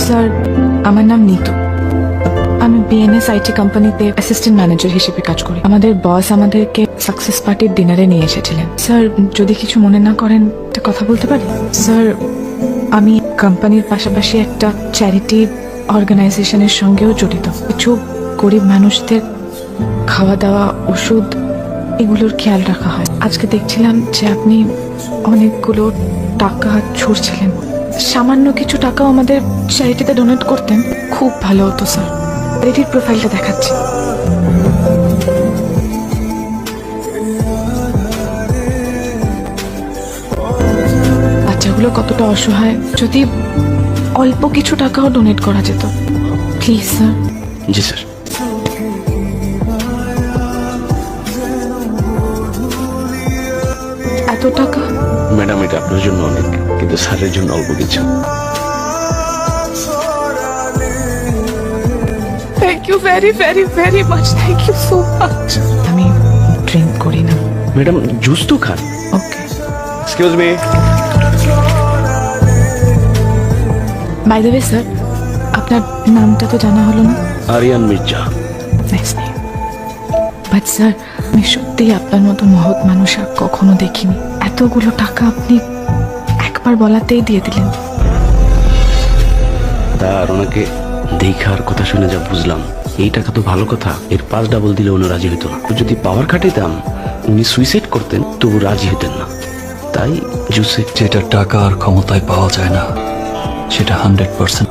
Sir, আমার নাম নিতু। আমি বিএনএস আইটি কোম্পানিতে অ্যাসিস্ট্যান্ট ম্যানেজার হিসেবে কাজ করি। আমাদের বস আমাদেরকে সাকসেস পার্টির ডিনারে নিয়ে এসেছিলেন। স্যার, যদি কিছু মনে না করেন একটা কথা বলতে পারি? স্যার, আমি কোম্পানির পাশাপাশি একটা চ্যারিটি অর্গানাইজেশনের সঙ্গেও জড়িত। কিছু গরিব মানুষদের খাওয়া দাওয়া, ওষুধ এগুলোর খেয়াল রাখা হয়। আজকে দেখছিলাম যে আপনি অনেকগুলো টাকা ছুড়ছিলেন। সামান্য কিছু টাকাও আমাদের চ্যারিটিতে ডোনেট করতেন, খুব ভালো হতো স্যার। চ্যারিটির প্রোফাইলটা দেখাচ্ছি। বাচ্চাগুলো কতটা অসহায়, যদি অল্প কিছু টাকাও ডোনেট করা যেত। Please sir. G sir. এত টাকা? ম্যাডাম, এটা আপনার জন্য অনেক, কিন্তু স্যারের জন্য অল্প কিছু। Thank you very very very much, thank you so much. আমি ড্রিঙ্ক করি না। ম্যাডাম, জুস তো খান। Okay. Excuse me. By the way sir, আপনার নামটা তো জানা হলো না। Aryan Mirza. Nice name. But sir, আমি সত্যিই আপনার মতো মহৎ মানুষ আর কখনো দেখিনি। এতগুলো টাকা আপনি একবার বলাতেই দিয়ে দিলেন। তার ওনাকে দেখার কথা শুনে যা বুঝলাম, এই টাকা তো ভালো কথা, এর 5 ডাবল দিলে উনি রাজি হতো না। যদি পাওয়ার খাটাইতাম উনি সুইসাইড করতেন, তবু রাজি হতেন না। তাই জুসে যেটা টাকা আর ক্ষমতায় পাওয়া যায় না, সেটা 100%